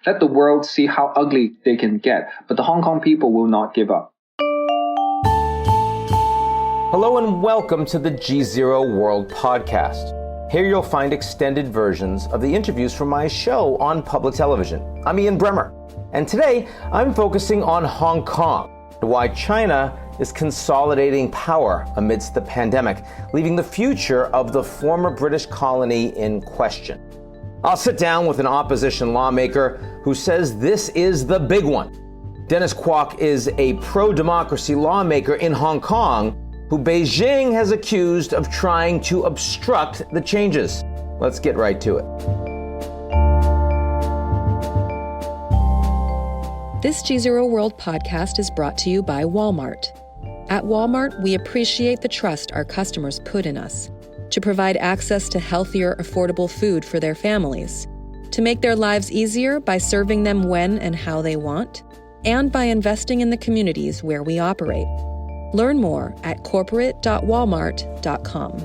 Let the world see how ugly they can get, but the Hong Kong people will not give up. Hello and welcome to the GZERO World Podcast. Here you'll find extended versions of the interviews from my show on public television. I'm Ian Bremmer, and today I'm focusing on Hong Kong, why China is consolidating power amidst the pandemic, leaving the future of the former British colony in question. I'll sit down with an opposition lawmaker who says this is the big one. Dennis Kwok is a pro-democracy lawmaker in Hong Kong who Beijing has accused of trying to obstruct the changes. Let's get right to it. This GZERO World podcast is brought to you by Walmart. At Walmart, we appreciate the trust our customers put in us to provide access to healthier, affordable food for their families, to make their lives easier by serving them when and how they want, and by investing in the communities where we operate. Learn more at corporate.walmart.com.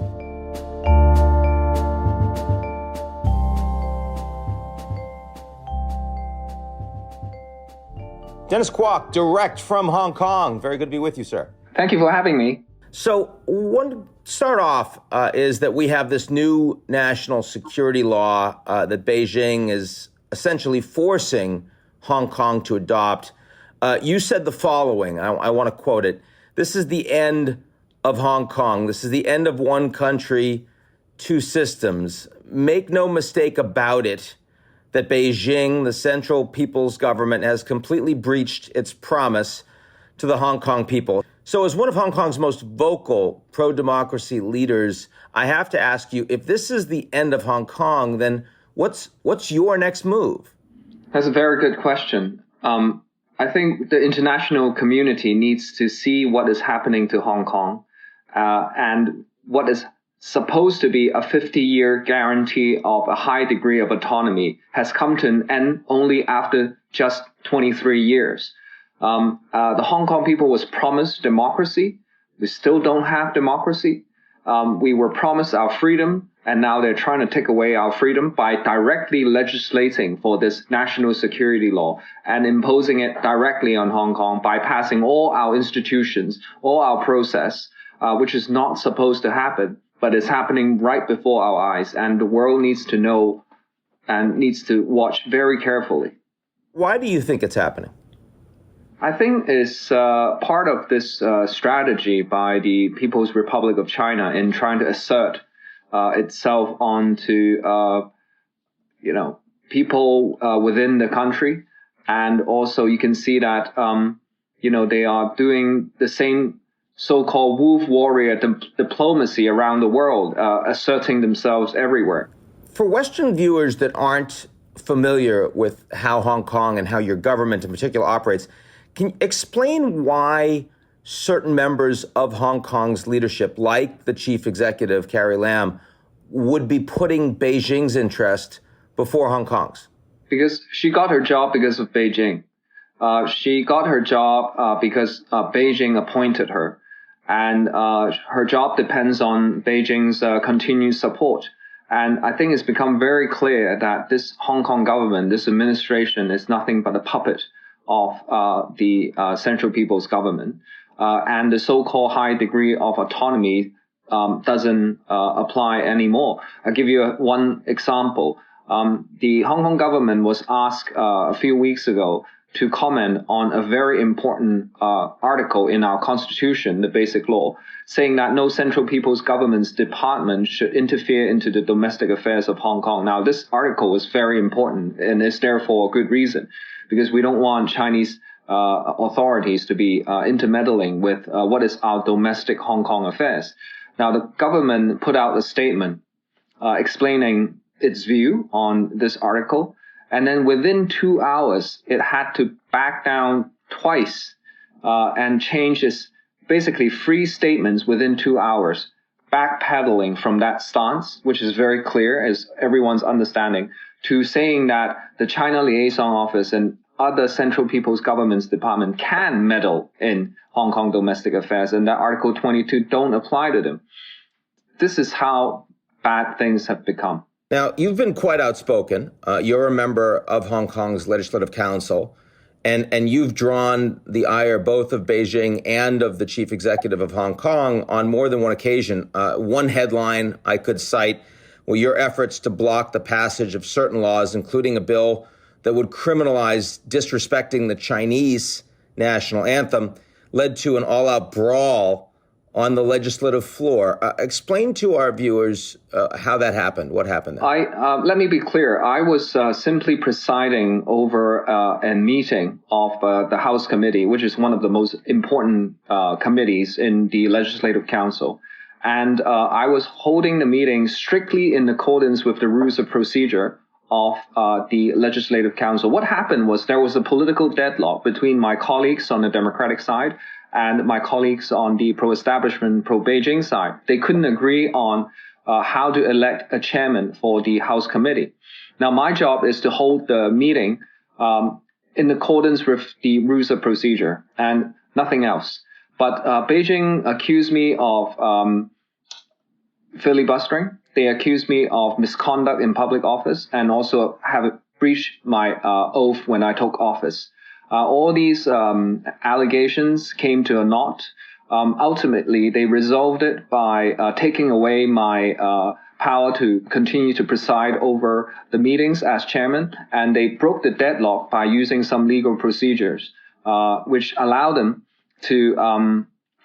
Dennis Kwok, direct from Hong Kong. Very good to be with you, sir. Thank you for having me. So, one to start off is that we have this new national security law that Beijing is essentially forcing Hong Kong to adopt. You said the following, I want to quote it. This is the end of Hong Kong. This is the end of one country, two systems. Make no mistake about it that Beijing, the Central People's Government, has completely breached its promise to the Hong Kong people. So as one of Hong Kong's most vocal pro-democracy leaders, I have to ask you, if this is the end of Hong Kong, then what's your next move? That's a very good question. I think the international community needs to see what is happening to Hong Kong and what is supposed to be a 50-year guarantee of a high degree of autonomy has come to an end only after just 23 years. The Hong Kong people was promised democracy. We still don't have democracy. We were promised our freedom, and now they're trying to take away our freedom by directly legislating for this national security law and imposing it directly on Hong Kong, bypassing all our institutions, all our process, which is not supposed to happen, but it's happening right before our eyes. And the world needs to know and needs to watch very carefully. Why do you think it's happening? I think it's part of this strategy by the People's Republic of China in trying to assert itself onto, people within the country. And also you can see that, they are doing the same so-called wolf warrior diplomacy around the world, asserting themselves everywhere. For Western viewers that aren't familiar with how Hong Kong and how your government in particular operates, can you explain why certain members of Hong Kong's leadership, like the chief executive, Carrie Lam, would be putting Beijing's interest before Hong Kong's? Because she got her job because of Beijing. She got her job because Beijing appointed her. And her job depends on Beijing's continued support. And I think it's become very clear that this Hong Kong government, this administration, is nothing but a puppet of the Central People's Government. And the so-called high degree of autonomy doesn't apply anymore. I'll give you one example. The Hong Kong government was asked a few weeks ago to comment on a very important article in our constitution, the Basic Law, saying that no Central People's Government's department should interfere into the domestic affairs of Hong Kong. Now, this article is very important and is therefore a good reason, because we don't want Chinese authorities to be intermeddling with what is our domestic Hong Kong affairs. Now, the government put out a statement explaining its view on this article. And then within 2 hours, it had to back down twice and change its basically 3 statements within 2 hours, backpedaling from that stance, which is very clear as everyone's understanding, to saying that the China Liaison Office and other Central People's Government's department can meddle in Hong Kong domestic affairs, and that Article 22 don't apply to them. This is how bad things have become. Now, you've been quite outspoken. You're a member of Hong Kong's Legislative Council, and you've drawn the ire both of Beijing and of the chief executive of Hong Kong on more than one occasion. One headline I could cite were your efforts to block the passage of certain laws, including a bill that would criminalize disrespecting the Chinese national anthem, led to an all-out brawl on the legislative floor. Explain to our viewers how that happened. What happened there? Let me be clear. I was simply presiding over a meeting of the House Committee, which is one of the most important committees in the Legislative Council. And I was holding the meeting strictly in accordance with the rules of procedure of the Legislative Council. What happened was there was a political deadlock between my colleagues on the Democratic side and my colleagues on the pro-establishment, pro-Beijing side. They couldn't agree on how to elect a chairman for the House Committee. Now, my job is to hold the meeting in accordance with the rules of procedure and nothing else. But Beijing accused me of filibustering. They accused me of misconduct in public office and also have breached my oath when I took office. All these allegations came to a naught. Ultimately, they resolved it by taking away my power to continue to preside over the meetings as chairman, and they broke the deadlock by using some legal procedures, which allowed them to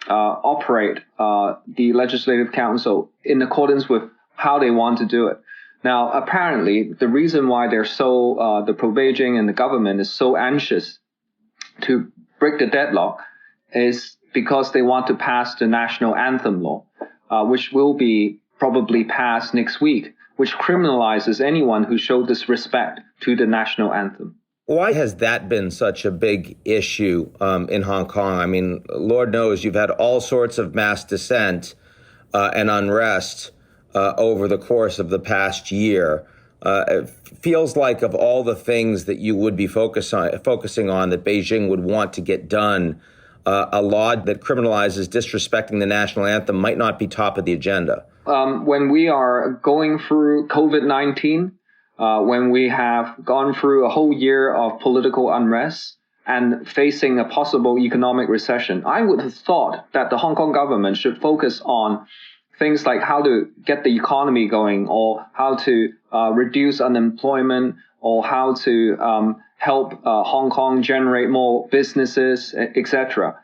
operate the Legislative Council in accordance with how they want to do it. Now, apparently, the reason why they're so, the pro-Beijing and the government is so anxious to break the deadlock is because they want to pass the national anthem law, which will be probably passed next week, which criminalizes anyone who showed disrespect to the national anthem. Why has that been such a big issue in Hong Kong? I mean, Lord knows you've had all sorts of mass dissent and unrest over the course of the past year. It feels like of all the things that you would be focusing on that Beijing would want to get done, a law that criminalizes disrespecting the national anthem might not be top of the agenda. When we are going through COVID-19, when we have gone through a whole year of political unrest and facing a possible economic recession, I would have thought that the Hong Kong government should focus on things like how to get the economy going, or how to reduce unemployment, or how to help Hong Kong generate more businesses, etc.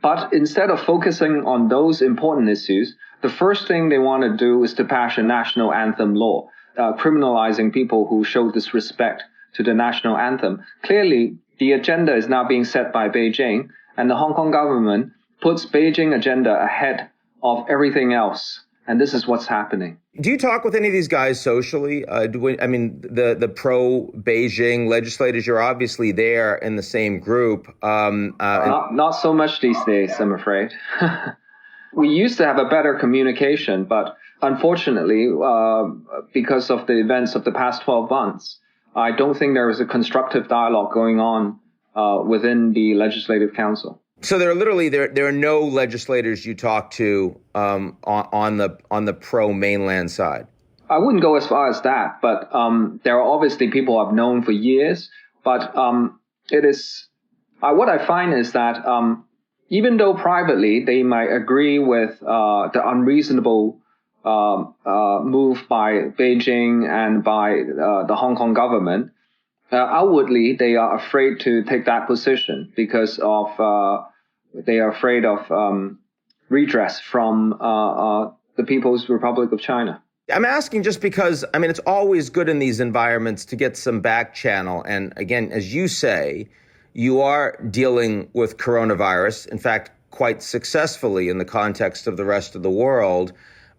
But instead of focusing on those important issues, the first thing they want to do is to pass a national anthem law, criminalizing people who show disrespect to the national anthem. Clearly, the agenda is now being set by Beijing, and the Hong Kong government puts Beijing agenda ahead of everything else. And this is what's happening. Do you talk with any of these guys socially? The pro-Beijing legislators, you're obviously there in the same group. Not so much these days, I'm afraid. We used to have a better communication, but unfortunately, because of the events of the past 12 months, I don't think there is a constructive dialogue going on within the Legislative Council. So there are no legislators you talk to on the pro-mainland side. I wouldn't go as far as that, but there are obviously people I've known for years. But it is what I find is that even though privately they might agree with the unreasonable move by Beijing and by the Hong Kong government, outwardly they are afraid to take that position because of they are afraid of redress from the People's Republic of China. I'm asking just because, it's always good in these environments to get some back channel. And again, as you say, you are dealing with coronavirus, in fact, quite successfully in the context of the rest of the world.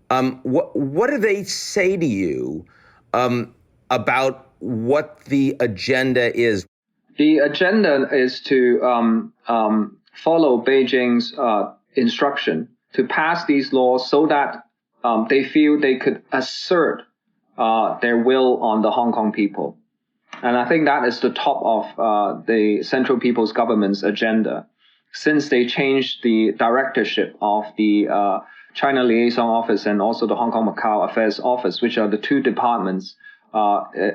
What do they say to you about what the agenda is? The agenda is to follow Beijing's instruction to pass these laws so that they feel they could assert their will on the Hong Kong people. And I think that is the top of the Central People's Government's agenda. Since they changed the directorship of the China Liaison Office and also the Hong Kong Macau Affairs Office, which are the two departments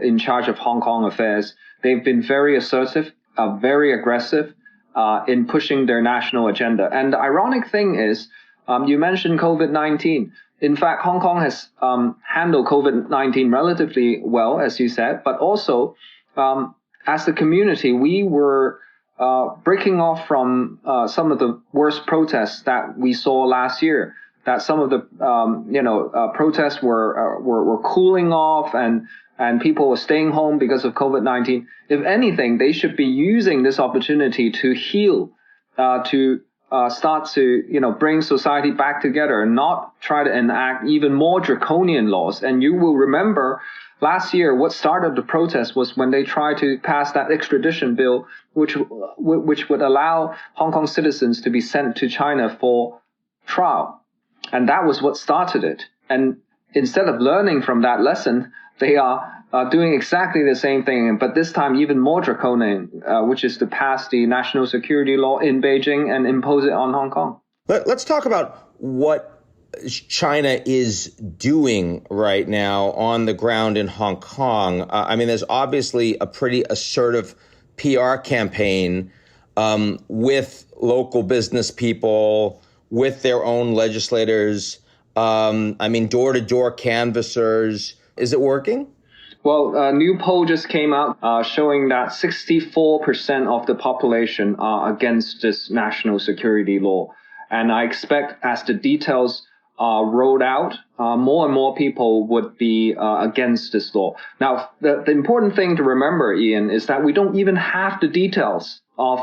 in charge of Hong Kong affairs. They've been very assertive, very aggressive in pushing their national agenda. And the ironic thing is, you mentioned COVID-19. In fact, Hong Kong has handled COVID-19 relatively well, as you said, but also as a community, we were breaking off from some of the worst protests that we saw last year. That some of the protests were cooling off and people were staying home because of COVID-19. If anything, they should be using this opportunity to heal, to start to bring society back together and not try to enact even more draconian laws. And you will remember last year what started the protest was when they tried to pass that extradition bill, which would allow Hong Kong citizens to be sent to China for trial. And that was what started it. And instead of learning from that lesson, they are doing exactly the same thing, but this time even more draconian, which is to pass the national security law in Beijing and impose it on Hong Kong. Let's talk about what China is doing right now on the ground in Hong Kong. There's obviously a pretty assertive PR campaign with local business people, with their own legislators, door-to-door canvassers. Is it working? Well, a new poll just came out showing that 64% of the population are against this national security law. And I expect as the details are rolled out, more and more people would be against this law. Now, the important thing to remember, Ian, is that we don't even have the details of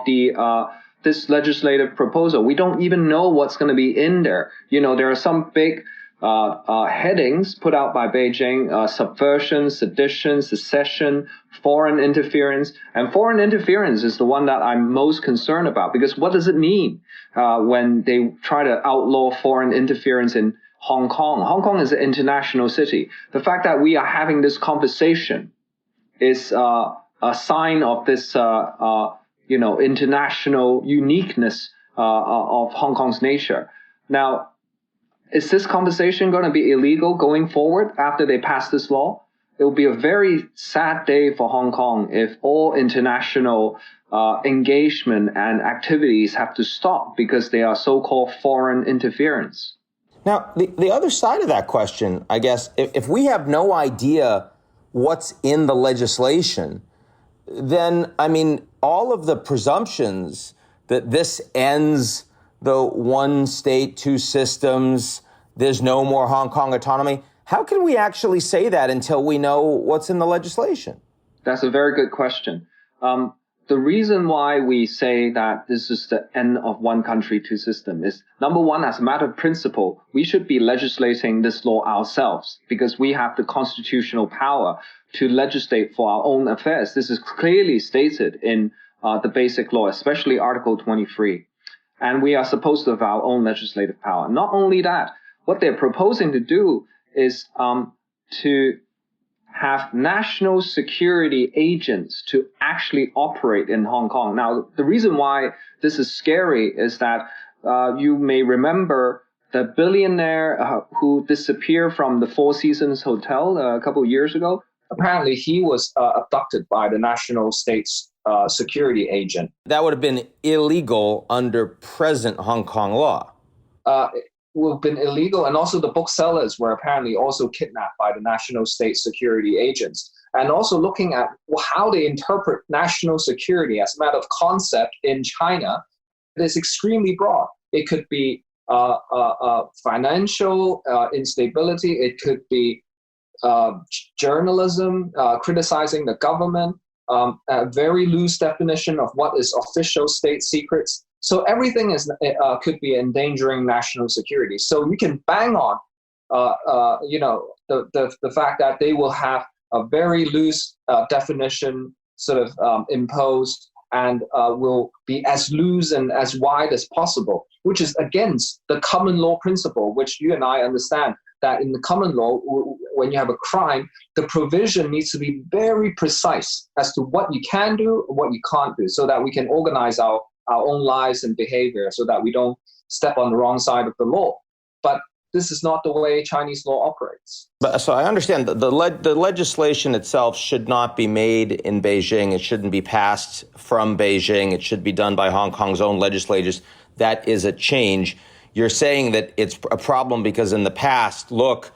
this legislative proposal. We don't even know what's going to be in there. There are some big headings put out by Beijing: subversion, sedition, secession, foreign interference. And foreign interference is the one that I'm most concerned about, because what does it mean when they try to outlaw foreign interference in Hong Kong? Hong Kong is an international city. The fact that we are having this conversation is a sign of this international uniqueness of Hong Kong's nature. Now, is this conversation going to be illegal going forward after they pass this law? It will be a very sad day for Hong Kong if all international engagement and activities have to stop because they are so-called foreign interference. Now, the other side of that question, I guess, if we have no idea what's in the legislation, then, all of the presumptions that this ends the one state, two systems, there's no more Hong Kong autonomy, how can we actually say that until we know what's in the legislation? That's a very good question. The reason why we say that this is the end of one country, two systems is, number one, as a matter of principle, we should be legislating this law ourselves because we have the constitutional power to legislate for our own affairs. This is clearly stated in the basic law, especially Article 23. And we are supposed to have our own legislative power. Not only that, what they're proposing to do is to have national security agents to actually operate in Hong Kong. Now, the reason why this is scary is that you may remember the billionaire who disappeared from the Four Seasons Hotel a couple of years ago. Apparently, he was abducted by the national state's security agent. That would have been illegal under present Hong Kong law. Would have been illegal, and also the booksellers were apparently also kidnapped by the national state security agents. And also looking at how they interpret national security as a matter of concept in China, it is extremely broad. It could be financial instability. It could be journalism, criticizing the government, a very loose definition of what is official state secrets. So everything could be endangering national security. So you can bang on, the fact that they will have a very loose definition sort of imposed and will be as loose and as wide as possible, which is against the common law principle, which you and I understand that in the common law, when you have a crime, the provision needs to be very precise as to what you can do and what you can't do, so that we can organize our own lives and behavior, so that we don't step on the wrong side of the law. But this is not the way Chinese law operates. So I understand the legislation itself should not be made in Beijing. It shouldn't be passed from Beijing. It should be done by Hong Kong's own legislators. That is a change. You're saying that it's a problem because in the past, look,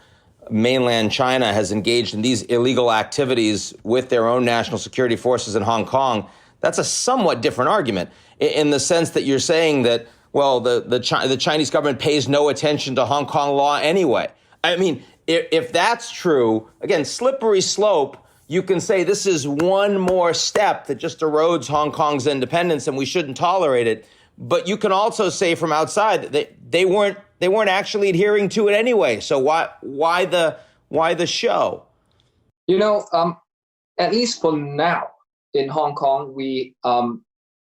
mainland China has engaged in these illegal activities with their own national security forces in Hong Kong. That's a somewhat different argument in the sense that you're saying that, well, the Chinese government pays no attention to Hong Kong law anyway. I mean, if that's true, again, slippery slope, you can say this is one more step that just erodes Hong Kong's independence and we shouldn't tolerate it. But you can also say from outside that they weren't actually adhering to it anyway. So why the show? At least for now in Hong Kong, we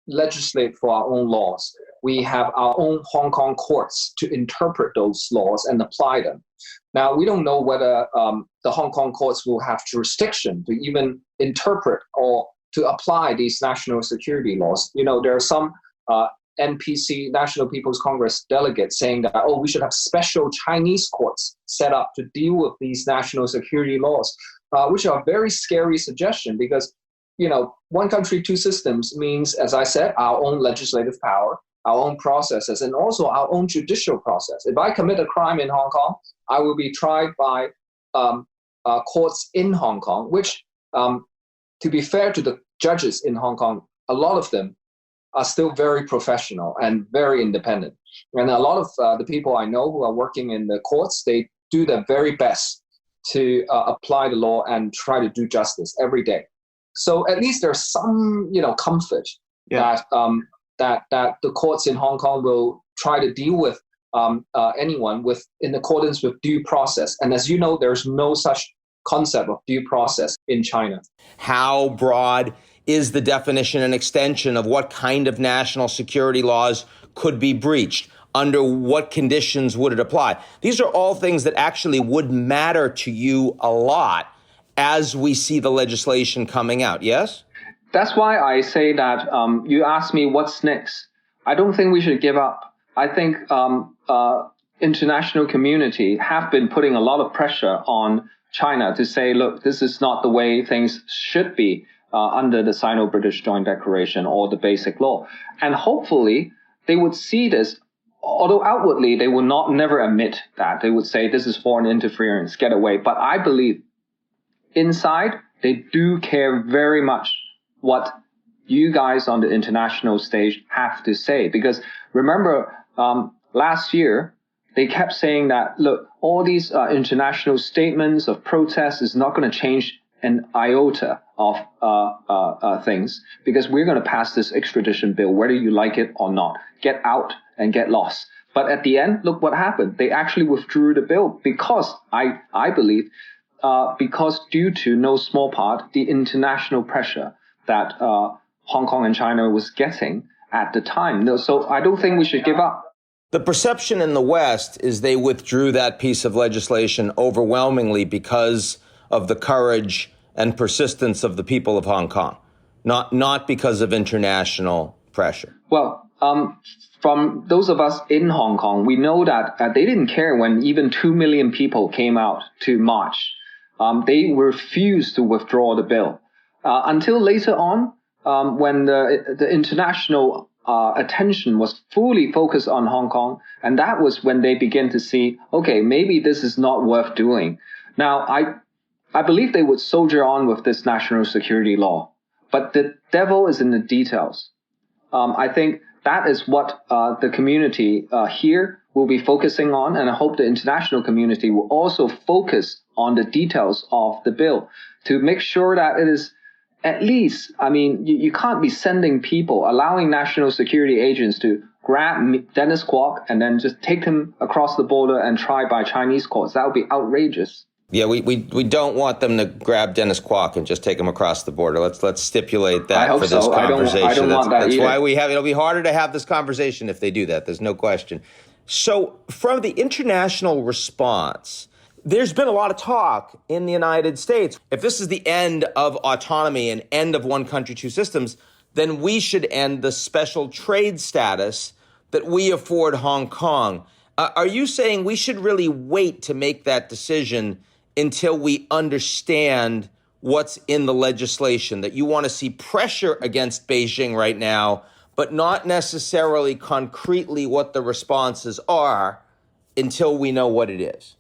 legislate for our own laws. We have our own Hong Kong courts to interpret those laws and apply them. Now, we don't know whether the Hong Kong courts will have jurisdiction to even interpret or to apply these national security laws. There are some NPC, National People's Congress delegates saying that, we should have special Chinese courts set up to deal with these national security laws, which are a very scary suggestion because, one country, two systems means, as I said, our own legislative power, our own processes, and also our own judicial process. If I commit a crime in Hong Kong, I will be tried by courts in Hong Kong, which, to be fair to the judges in Hong Kong, a lot of them are still very professional and very independent. And a lot of the people I know who are working in the courts, they do their very best to apply the law and try to do justice every day. So at least there's some, comfort that the courts in Hong Kong will try to deal with anyone in accordance with due process. And as you know, there's no such concept of due process in China. How broad is the definition and extension of what kind of national security laws could be breached? Under what conditions would it apply? These are all things that actually would matter to you a lot as we see the legislation coming out, yes? That's why I say that you asked me what's next. I don't think we should give up. I think international community have been putting a lot of pressure on China to say, look, this is not the way things should be under the Sino-British Joint Declaration or the Basic Law. And hopefully they would see this, although outwardly they will never admit that. They would say this is foreign interference, get away. But I believe inside they do care very much what you guys on the international stage have to say. Because remember, last year, they kept saying that, look, all these international statements of protest is not going to change an iota of things, because we're going to pass this extradition bill, whether you like it or not. Get out and get lost. But at the end, look what happened. They actually withdrew the bill because I believe, because due to no small part, the international pressure that Hong Kong and China was getting at the time. So I don't think we should give up. The perception in the West is they withdrew that piece of legislation overwhelmingly because of the courage and persistence of the people of Hong Kong, not because of international pressure. Well, from those of us in Hong Kong, we know that they didn't care when even 2 million people came out to march. They refused to withdraw the bill until later on, when the international attention was fully focused on Hong Kong. And that was when they began to see, okay, maybe this is not worth doing. Now, I believe they would soldier on with this national security law, but the devil is in the details. I think that is what the community here will be focusing on, and I hope the international community will also focus on the details of the bill to make sure that it is at least, you can't be sending people, allowing national security agents to grab Dennis Kwok and then just take him across the border and try by Chinese courts. That would be outrageous. Yeah, we don't want them to grab Dennis Kwok and just take him across the border. Let's stipulate that for this conversation. I don't want that that's either. why it'll be harder to have this conversation if they do that. There's no question. So from the international response, there's been a lot of talk in the United States. If this is the end of autonomy and end of one country, two systems, then we should end the special trade status that we afford Hong Kong. Are you saying we should really wait to make that decision until we understand what's in the legislation, that you want to see pressure against Beijing right now, but not necessarily concretely what the responses are until we know what it is?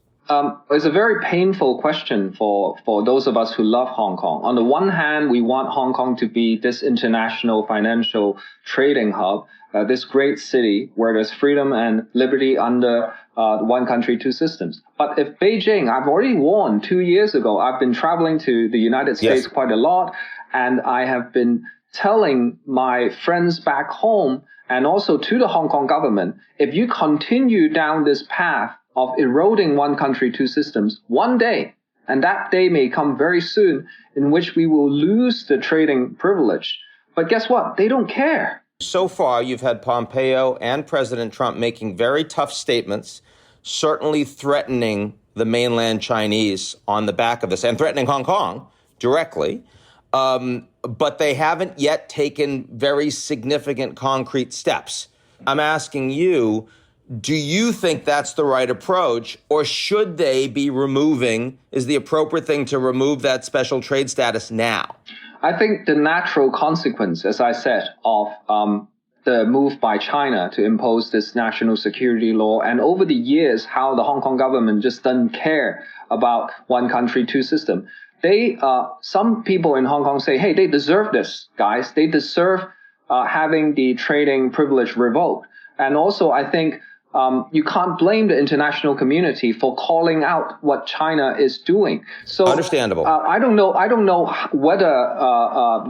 It's a very painful question for those of us who love Hong Kong. On the one hand, we want Hong Kong to be this international financial trading hub, this great city where there's freedom and liberty under one country, two systems. But if Beijing, I've already warned 2 years ago, I've been traveling to the United States quite a lot, and I have been telling my friends back home and also to the Hong Kong government, if you continue down this path of eroding one country, two systems, one day, and that day may come very soon, in which we will lose the trading privilege. But guess what? They don't care. So far, you've had Pompeo and President Trump making very tough statements, certainly threatening the mainland Chinese on the back of this and threatening Hong Kong directly. But they haven't yet taken very significant concrete steps. I'm asking you, do you think that's the right approach, or should they be is the appropriate thing to remove that special trade status now? I think the natural consequence, as I said, of the move by China to impose this national security law, and over the years, how the Hong Kong government just doesn't care about one country, two system. Some people in Hong Kong say, hey, they deserve this, guys. They deserve having the trading privilege revoked. And also, I think you can't blame the international community for calling out what China is doing. So understandable. I don't know whether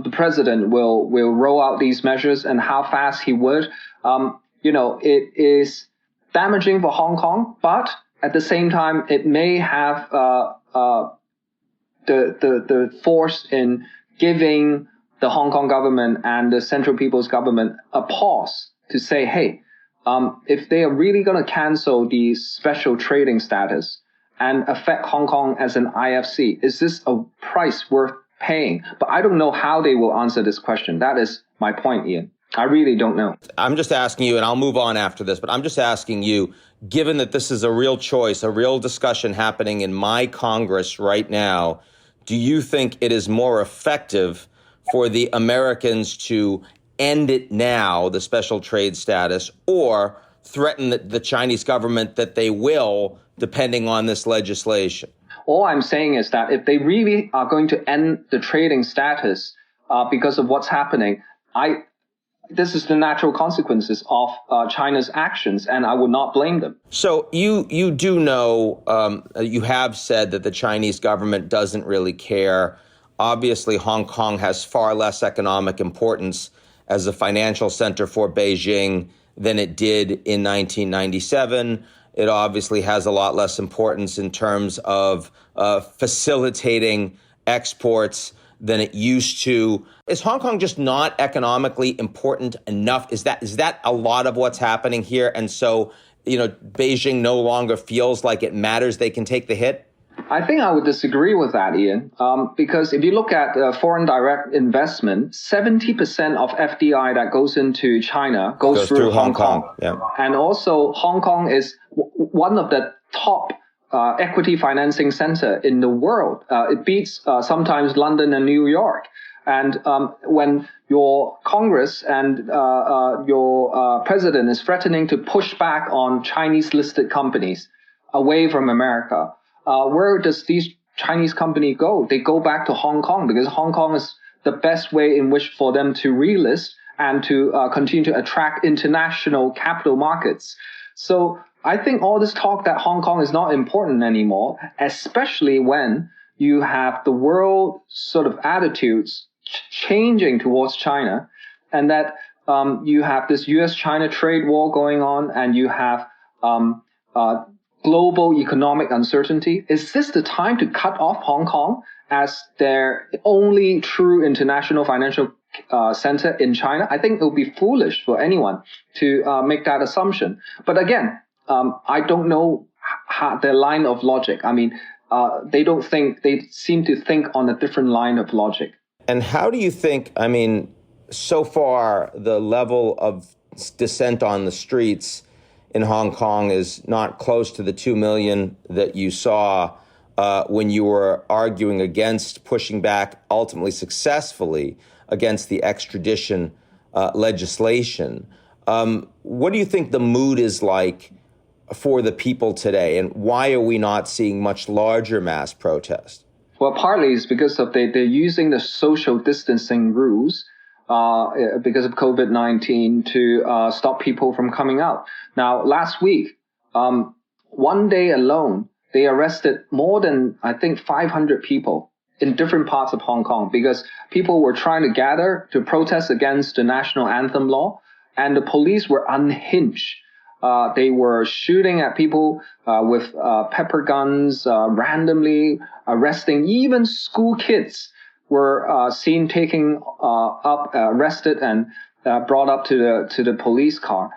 the president will roll out these measures and how fast he would. It is damaging for Hong Kong, but at the same time, it may have the force in giving the Hong Kong government and the Central People's Government a pause to say, hey, if they are really going to cancel the special trading status and affect Hong Kong as an IFC, is this a price worth paying? But I don't know how they will answer this question. That is my point, Ian. I really don't know. I'm just asking you, and I'll move on after this, but I'm just asking you, given that this is a real choice, a real discussion happening in my Congress right now, do you think it is more effective for the Americans to end it now, the special trade status, or threaten the Chinese government that they will, depending on this legislation? All I'm saying is that if they really are going to end the trading status because of what's happening, this is the natural consequences of China's actions, and I would not blame them. So you do know, you have said that the Chinese government doesn't really care. Obviously, Hong Kong has far less economic importance as a financial center for Beijing than it did in 1997. It obviously has a lot less importance in terms of facilitating exports than it used to. Is Hong Kong just not economically important enough? Is that a lot of what's happening here? And so, Beijing no longer feels like it matters. They can take the hit? I think I would disagree with that, Ian, because if you look at foreign direct investment, 70% of FDI that goes into China goes through Hong Kong. Yeah. And also, Hong Kong is one of the top equity financing center in the world. It beats sometimes London and New York. And when your Congress and your president is threatening to push back on Chinese listed companies away from America, where does these Chinese companies go? They go back to Hong Kong, because Hong Kong is the best way in which for them to relist and to continue to attract international capital markets. So I think all this talk that Hong Kong is not important anymore, especially when you have the world sort of attitudes changing towards China, and that you have this US-China trade war going on, and you have global economic uncertainty. Is this the time to cut off Hong Kong as their only true international financial center in China? I think it would be foolish for anyone to make that assumption. But again, I don't know their line of logic. I mean, they seem to think on a different line of logic. And how do you think, so far, the level of dissent on the streets in Hong Kong is not close to the 2 million that you saw when you were arguing against pushing back, ultimately successfully, against the extradition legislation. What do you think the mood is like for the people today, and why are we not seeing much larger mass protest? Well, partly it's because of they're using the social distancing rules because of COVID-19 to stop people from coming out. Now, last week, one day alone, they arrested more than, I think, 500 people in different parts of Hong Kong because people were trying to gather to protest against the national anthem law, and the police were unhinged. They were shooting at people with pepper guns, randomly arresting. Even school kids were seen taking arrested and brought up to the police car.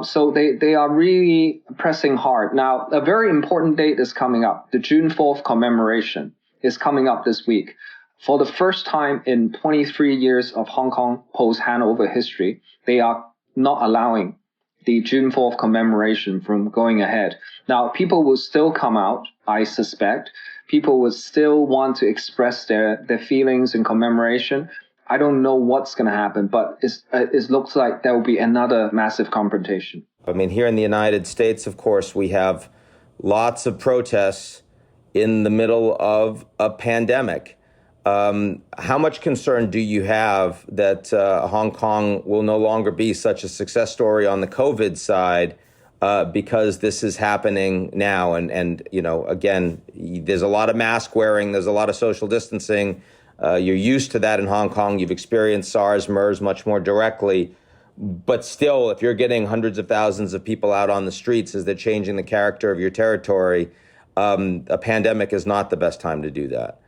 So they are really pressing hard. Now, a very important date is coming up. The June 4th commemoration is coming up this week. For the first time in 23 years of Hong Kong post-handover history, they are not allowing the June 4th commemoration from going ahead. Now, people will still come out, I suspect. People will still want to express their feelings in commemoration. I don't know what's going to happen, but it looks like there will be another massive confrontation. I mean, here in the United States, of course, we have lots of protests in the middle of a pandemic. How much concern do you have that Hong Kong will no longer be such a success story on the COVID side because this is happening now? And you know, again, there's a lot of mask wearing, there's a lot of social distancing. You're used to that in Hong Kong. You've experienced SARS, MERS much more directly. But still, if you're getting hundreds of thousands of people out on the streets as they're changing the character of your territory, a pandemic is not the best time to do that.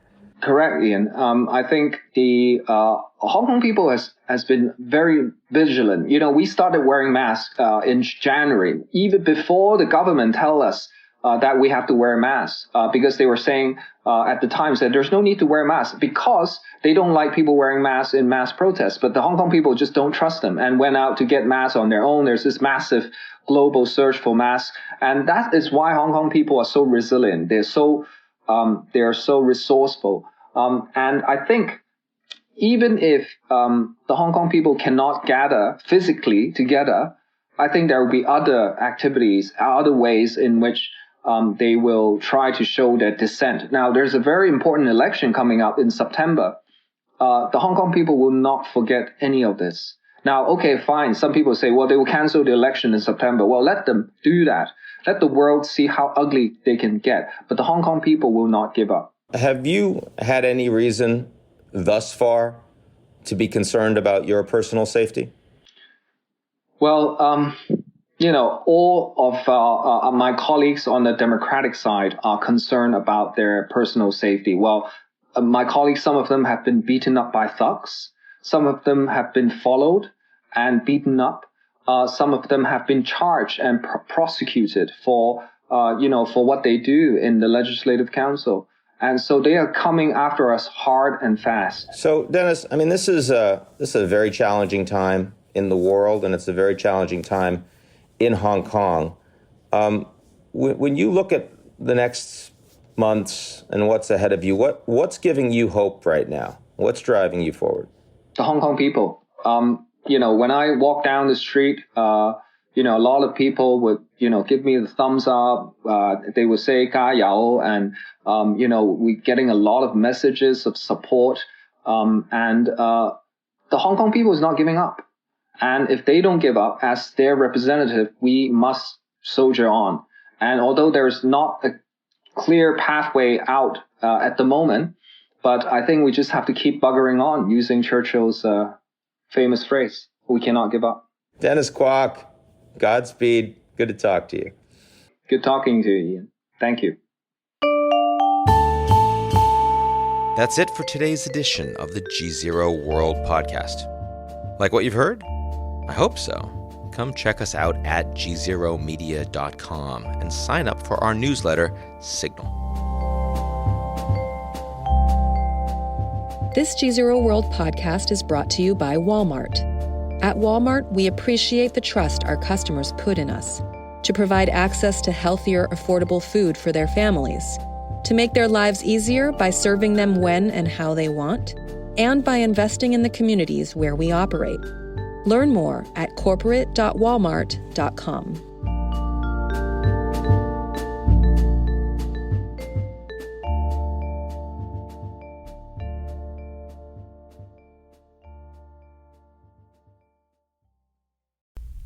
Correct, Ian. I think the Hong Kong people has been very vigilant. You know, we started wearing masks in January, even before the government tell us that we have to wear masks, because they were saying at the time that there's no need to wear masks because they don't like people wearing masks in mass protests. But the Hong Kong people just don't trust them and went out to get masks on their own. There's this massive global search for masks, and that is why Hong Kong people are so resilient. They're so resourceful. And I think even if the Hong Kong people cannot gather physically together, I think there will be other activities, other ways in which they will try to show their dissent. Now, there's a very important election coming up in September. The Hong Kong people will not forget any of this. Now, okay, fine. Some people say, well, they will cancel the election in September. Well, let them do that. Let the world see how ugly they can get. But the Hong Kong people will not give up. Have you had any reason thus far to be concerned about your personal safety? Well, you know, all of my colleagues on the Democratic side are concerned about their personal safety. Well, my colleagues, some of them have been beaten up by thugs. Some of them have been followed and beaten up. Some of them have been charged and prosecuted for what they do in the Legislative Council. And so they are coming after us hard and fast. So, Dennis, I mean, this is a very challenging time in the world, and it's a very challenging time in Hong Kong. When you look at the next months and what's ahead of you, what's giving you hope right now? What's driving you forward? The Hong Kong people. When I walk down the street, a lot of people would, give me the thumbs up. They would say, 加油, and, we're getting a lot of messages of support. And the Hong Kong people is not giving up. And if they don't give up, as their representative, we must soldier on. And although there's not a clear pathway out at the moment, but I think we just have to keep buggering on, using Churchill's famous phrase, we cannot give up. Dennis Kwok, Godspeed. Good to talk to you. Good talking to you, Ian. Thank you. That's it for today's edition of the GZERO World Podcast. Like what you've heard? I hope so. Come check us out at gzeromedia.com and sign up for our newsletter, Signal. This GZERO World Podcast is brought to you by Walmart. At Walmart, we appreciate the trust our customers put in us. to provide access to healthier, affordable food for their families, to make their lives easier by serving them when and how they want, and by investing in the communities where we operate. Learn more at corporate.walmart.com.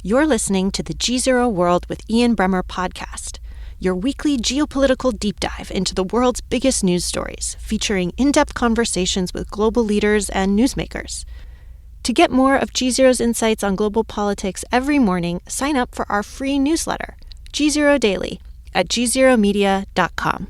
You're listening to the GZERO World with Ian Bremmer podcast, your weekly geopolitical deep dive into the world's biggest news stories, featuring in-depth conversations with global leaders and newsmakers. To get more of GZERO's insights on global politics every morning, sign up for our free newsletter, GZERO Daily, at gzeromedia.com.